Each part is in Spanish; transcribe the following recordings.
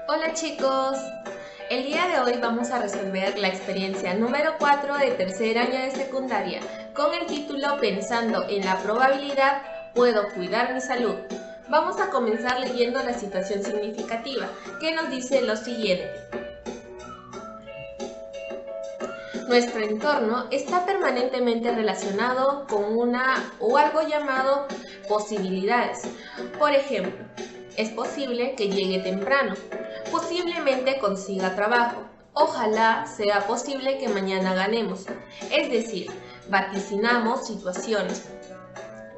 Hola chicos, el día de hoy vamos a resolver la experiencia número 4 de tercer año de secundaria con el título Pensando en la probabilidad, ¿puedo cuidar mi salud? Vamos a comenzar leyendo la situación significativa, que nos dice lo siguiente. Nuestro entorno está permanentemente relacionado con una o algo llamado posibilidades. Por ejemplo, es posible que llegue temprano, posiblemente consiga trabajo, ojalá sea posible que mañana ganemos. Es decir, vaticinamos situaciones.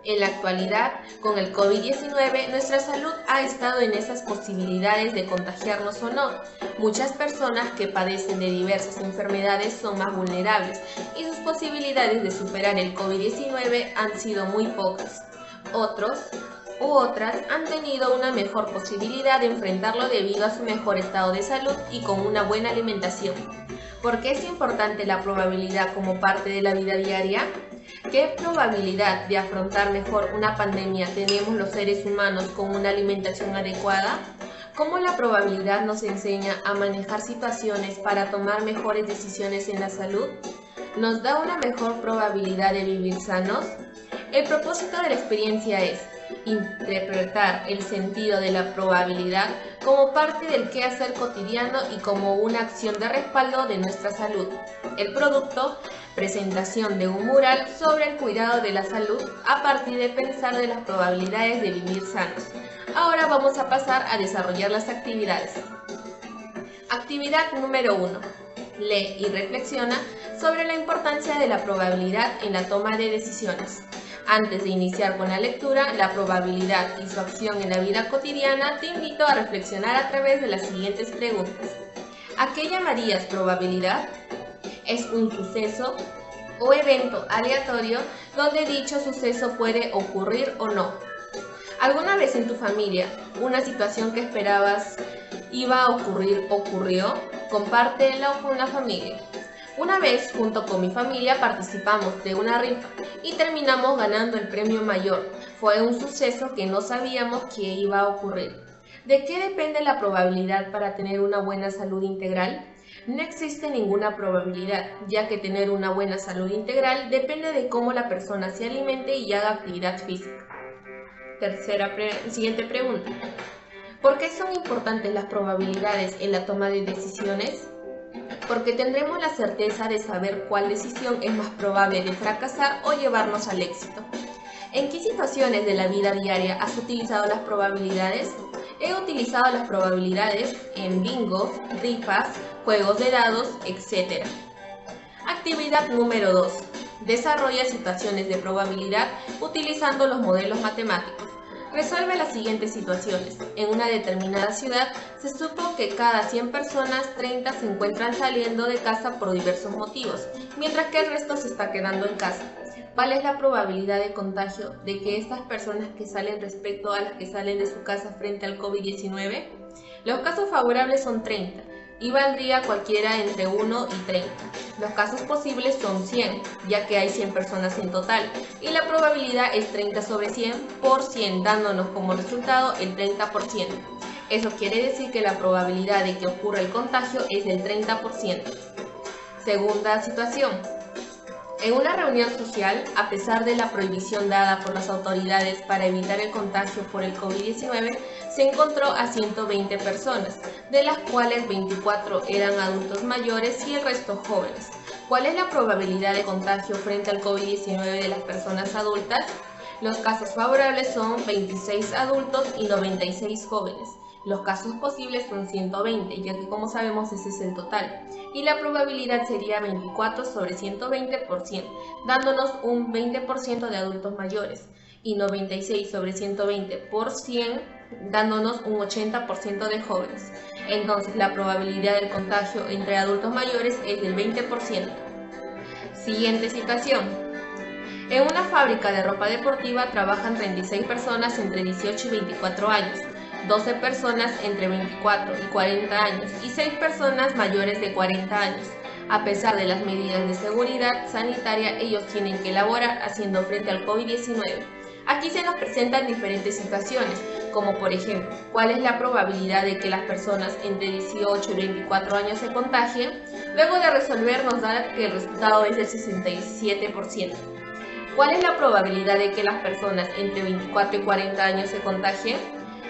En la actualidad, con el COVID-19, nuestra salud ha estado en esas posibilidades de contagiarnos o no. Muchas personas que padecen de diversas enfermedades son más vulnerables y sus posibilidades de superar el COVID-19 han sido muy pocas. Otros u otras han tenido una mejor posibilidad de enfrentarlo debido a su mejor estado de salud y con una buena alimentación. ¿Por qué es importante la probabilidad como parte de la vida diaria? ¿Qué probabilidad de afrontar mejor una pandemia tenemos los seres humanos con una alimentación adecuada? ¿Cómo la probabilidad nos enseña a manejar situaciones para tomar mejores decisiones en la salud? ¿Nos da una mejor probabilidad de vivir sanos? El propósito de la experiencia es interpretar el sentido de la probabilidad como parte del quehacer cotidiano y como una acción de respaldo de nuestra salud. El producto, presentación de un mural sobre el cuidado de la salud a partir de pensar de las probabilidades de vivir sanos. Ahora vamos a pasar a desarrollar las actividades. Actividad número 1. Lee y reflexiona sobre la importancia de la probabilidad en la toma de decisiones. Antes de iniciar con la lectura, la probabilidad y su acción en la vida cotidiana, te invito a reflexionar a través de las siguientes preguntas. ¿A qué llamarías probabilidad? ¿Es un suceso o evento aleatorio donde dicho suceso puede ocurrir o no? ¿Alguna vez en tu familia una situación que esperabas iba a ocurrir ocurrió? Compártelo con la familia. Una vez, junto con mi familia, participamos de una rifa y terminamos ganando el premio mayor. Fue un suceso que no sabíamos que iba a ocurrir. ¿De qué depende la probabilidad para tener una buena salud integral? No existe ninguna probabilidad, ya que tener una buena salud integral depende de cómo la persona se alimente y haga actividad física. Siguiente pregunta. ¿Por qué son importantes las probabilidades en la toma de decisiones? Porque tendremos la certeza de saber cuál decisión es más probable de fracasar o llevarnos al éxito. ¿En qué situaciones de la vida diaria has utilizado las probabilidades? He utilizado las probabilidades en bingo, rifas, juegos de dados, etc. Actividad número 2. Desarrolla situaciones de probabilidad utilizando los modelos matemáticos. Resuelve las siguientes situaciones. En una determinada ciudad, se supo que cada 100 personas, 30 se encuentran saliendo de casa por diversos motivos, mientras que el resto se está quedando en casa. ¿Cuál es la probabilidad de contagio de que estas personas que salen respecto a las que salen de su casa frente al COVID-19? Los casos favorables son 30 y valdría cualquiera entre 1 y 30. Los casos posibles son 100, ya que hay 100 personas en total, y la probabilidad es 30 sobre 100 por 100, dándonos como resultado el 30%. Eso quiere decir que la probabilidad de que ocurra el contagio es del 30%. Segunda situación. En una reunión social, a pesar de la prohibición dada por las autoridades para evitar el contagio por el COVID-19, se encontró a 120 personas, de las cuales 24 eran adultos mayores y el resto jóvenes. ¿Cuál es la probabilidad de contagio frente al COVID-19 de las personas adultas? Los casos favorables son 26 adultos y 96 jóvenes. Los casos posibles son 120, ya que como sabemos ese es el total. Y la probabilidad sería 24 sobre 120 por 100, dándonos un 20% de adultos mayores. Y 96 sobre 120 por 100, dándonos un 80% de jóvenes. Entonces la probabilidad del contagio entre adultos mayores es del 20%. Siguiente situación. En una fábrica de ropa deportiva trabajan 36 personas entre 18 y 24 años. 12 personas entre 24 y 40 años y 6 personas mayores de 40 años. A pesar de las medidas de seguridad sanitaria, ellos tienen que laborar haciendo frente al COVID-19. Aquí se nos presentan diferentes situaciones, como por ejemplo, ¿cuál es la probabilidad de que las personas entre 18 y 24 años se contagien? Luego de resolver nos da que el resultado es del 67%. ¿Cuál es la probabilidad de que las personas entre 24 y 40 años se contagien?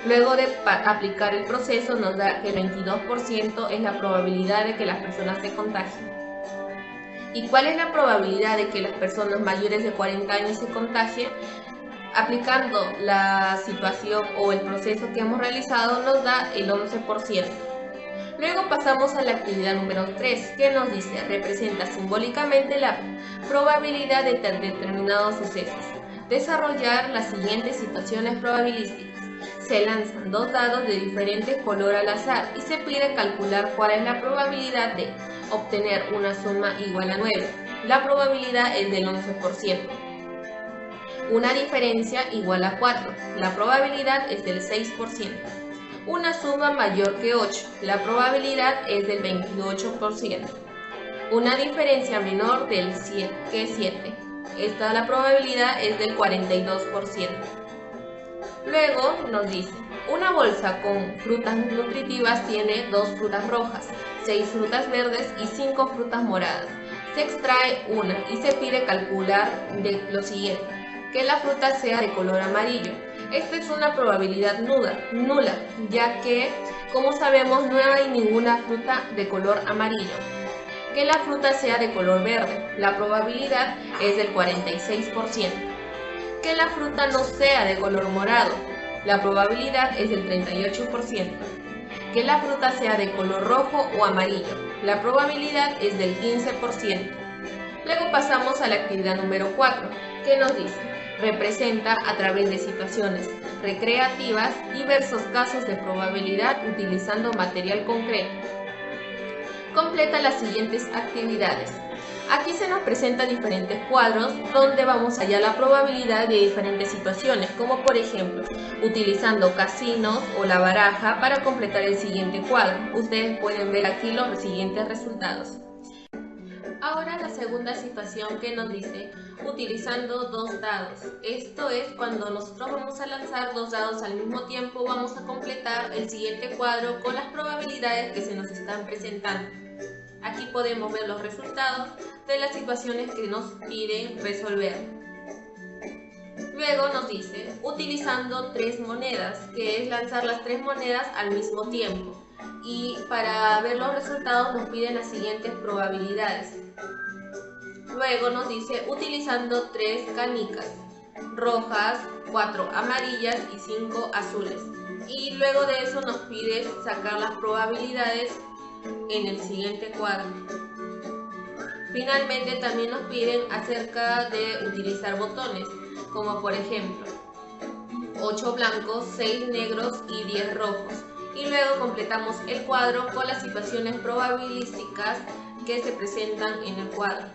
Luego de aplicar el proceso nos da que el 22% es la probabilidad de que las personas se contagien. ¿Y cuál es la probabilidad de que las personas mayores de 40 años se contagien? Aplicando la situación o el proceso que hemos realizado nos da el 11%. Luego pasamos a la actividad número 3, que nos dice, representa simbólicamente la probabilidad de determinados sucesos. Desarrollar las siguientes situaciones probabilísticas. Se lanzan 2 dados de diferente color al azar y se pide calcular cuál es la probabilidad de obtener una suma igual a 9. La probabilidad es del 11%. Una diferencia igual a 4. La probabilidad es del 6%. Una suma mayor que 8. La probabilidad es del 28%. Una diferencia menor que 7. La probabilidad es del 42%. Luego nos dice, una bolsa con frutas nutritivas tiene 2 frutas rojas, 6 frutas verdes y 5 frutas moradas. Se extrae una y se pide calcular de lo siguiente, que la fruta sea de color amarillo. Esta es una probabilidad nula, ya que, como sabemos, no hay ninguna fruta de color amarillo. Que la fruta sea de color verde. La probabilidad es del 46%. Que la fruta no sea de color morado. La probabilidad es del 38%. Que la fruta sea de color rojo o amarillo. La probabilidad es del 15%. Luego pasamos a la actividad número 4, que nos dice, representa a través de situaciones recreativas diversos casos de probabilidad utilizando material concreto. Completa las siguientes actividades. Aquí se nos presentan diferentes cuadros donde vamos a hallar la probabilidad de diferentes situaciones, como por ejemplo, utilizando casinos o la baraja para completar el siguiente cuadro. Ustedes pueden ver aquí los siguientes resultados. Ahora la segunda situación que nos dice, utilizando 2 dados. Esto es cuando nosotros vamos a lanzar 2 dados al mismo tiempo, vamos a completar el siguiente cuadro con las probabilidades que se nos están presentando. Aquí podemos ver los resultados de las situaciones que nos piden resolver. Luego nos dice, utilizando 3 monedas, que es lanzar las 3 monedas al mismo tiempo. Y para ver los resultados nos piden las siguientes probabilidades. Luego nos dice, utilizando 3 canicas rojas, 4 amarillas y 5 azules. Y luego de eso nos pide sacar las probabilidades en el siguiente cuadro. Finalmente también nos piden acerca de utilizar botones, como por ejemplo 8 blancos, 6 negros y 10 rojos. Y luego completamos el cuadro con las situaciones probabilísticas que se presentan en el cuadro.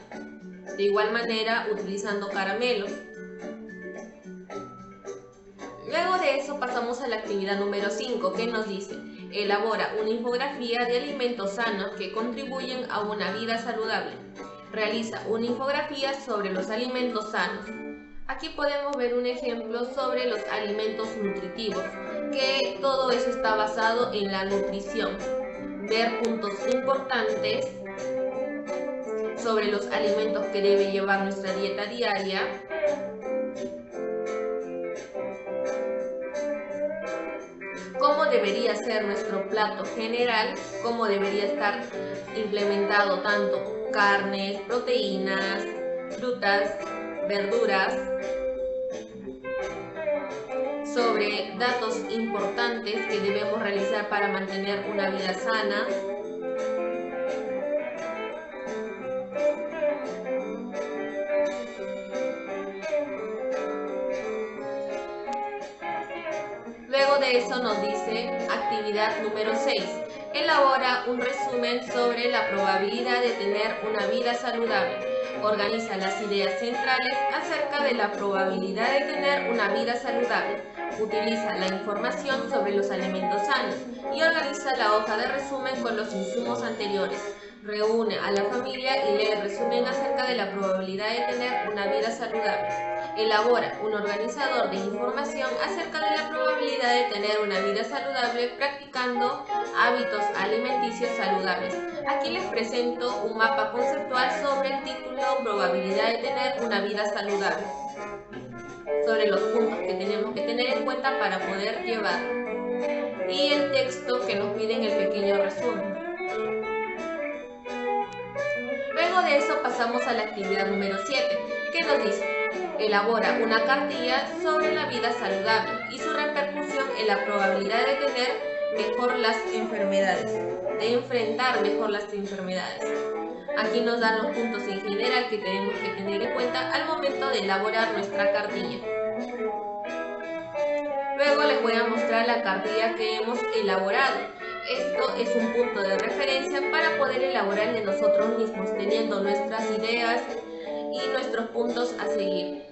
De igual manera, utilizando caramelos. Luego de eso pasamos a la actividad número 5, que nos dice, elabora una infografía de alimentos sanos que contribuyen a una vida saludable. Realiza una infografía sobre los alimentos sanos. Aquí podemos ver un ejemplo sobre los alimentos nutritivos, que todo eso está basado en la nutrición. Ver puntos importantes sobre los alimentos que debe llevar nuestra dieta diaria. Cómo debería ser nuestro plato general, cómo debería estar implementado tanto carnes, proteínas, frutas, verduras. Sobre datos importantes que debemos realizar para mantener una vida sana. Luego de eso nos dice actividad número 6. Elabora un resumen sobre la probabilidad de tener una vida saludable. Organiza las ideas centrales acerca de la probabilidad de tener una vida saludable. Utiliza la información sobre los alimentos sanos y organiza la hoja de resumen con los insumos anteriores. Reúne a la familia y lee el resumen acerca de la probabilidad de tener una vida saludable. Elabora un organizador de información acerca de la probabilidad de tener una vida saludable practicando hábitos alimenticios saludables. Aquí les presento un mapa conceptual sobre el título Probabilidad de tener una vida saludable, sobre los puntos que tenemos que tener en cuenta para poder llevarlo, y el texto que nos pide en el pequeño resumen. Luego de eso pasamos a la actividad número 7, que nos dice: elabora una cartilla sobre la vida saludable y su repercusión en la probabilidad de tener mejor las enfermedades, de enfrentar mejor las enfermedades. Aquí nos dan los puntos en general que tenemos que tener en cuenta al momento de elaborar nuestra cartilla. Luego les voy a mostrar la cartilla que hemos elaborado. Esto es un punto de referencia para poder elaborar de nosotros mismos, teniendo nuestras ideas y nuestros puntos a seguir,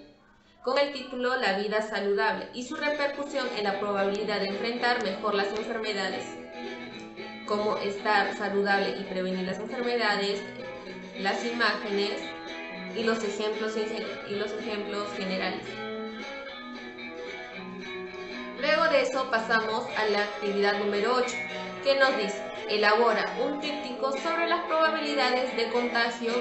con el título La vida saludable y su repercusión en la probabilidad de enfrentar mejor las enfermedades, como estar saludable y prevenir las enfermedades, las imágenes y los ejemplos generales. Luego de eso pasamos a la actividad número 8, que nos dice: elabora un tríptico sobre las probabilidades de contagio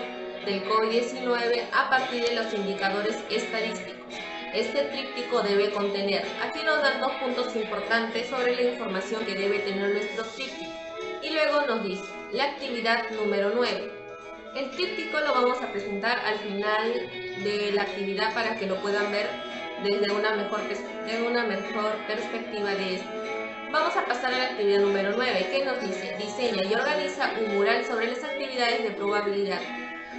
del COVID-19 a partir de los indicadores estadísticos. Este tríptico debe contener, aquí nos dan dos puntos importantes sobre la información que debe tener nuestro tríptico. Y luego nos dice la actividad número 9. El tríptico lo vamos a presentar al final de la actividad para que lo puedan ver desde una mejor perspectiva de esto. Vamos a pasar a la actividad número 9, que nos dice: diseña y organiza un mural sobre las actividades de probabilidad.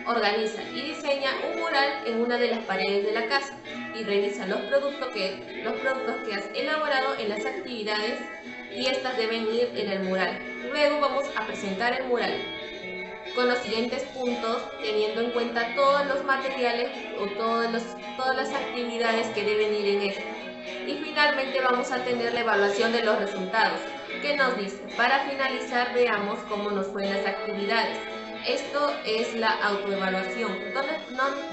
Organiza y diseña un mural en una de las paredes de la casa y revisa los productos que has elaborado en las actividades, y estas deben ir en el mural. Luego vamos a presentar el mural con los siguientes puntos, teniendo en cuenta todos los materiales o todas las actividades que deben ir en esto. Y finalmente vamos a tener la evaluación de los resultados, que nos dice: para finalizar veamos cómo nos fue en las actividades. Esto es la autoevaluación,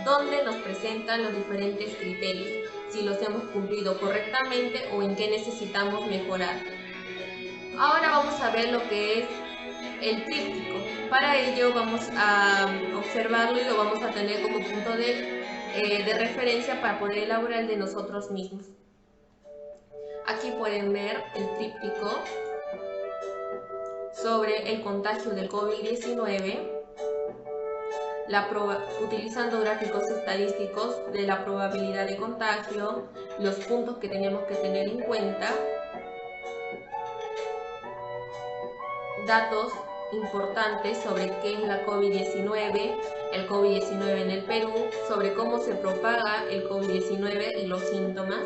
donde nos presentan los diferentes criterios, si los hemos cumplido correctamente o en qué necesitamos mejorar. Ahora vamos a ver lo que es el tríptico. Para ello vamos a observarlo y lo vamos a tener como punto de referencia para poder elaborar el de nosotros mismos. Aquí pueden ver el tríptico sobre el contagio del COVID-19, utilizando gráficos estadísticos de la probabilidad de contagio, los puntos que tenemos que tener en cuenta, datos importantes sobre qué es la COVID-19, el COVID-19 en el Perú, sobre cómo se propaga el COVID-19 y los síntomas.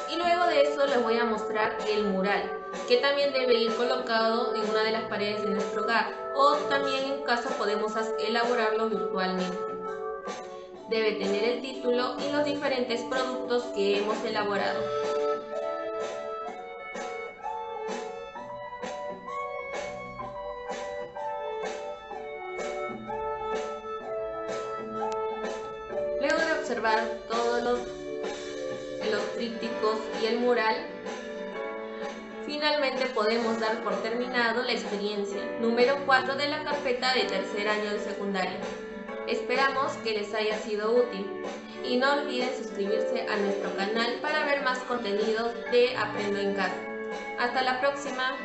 Y luego de eso les voy a mostrar el mural, que también debe ir colocado en una de las paredes de nuestro hogar, o también en caso podemos elaborarlo virtualmente. Debe tener el título y los diferentes productos que hemos elaborado. Luego de observar todos los trípticos y el mural, finalmente podemos dar por terminado la experiencia número 4 de la carpeta de tercer año de secundaria. Esperamos que les haya sido útil y no olviden suscribirse a nuestro canal para ver más contenidos de Aprendo en Casa. Hasta la próxima.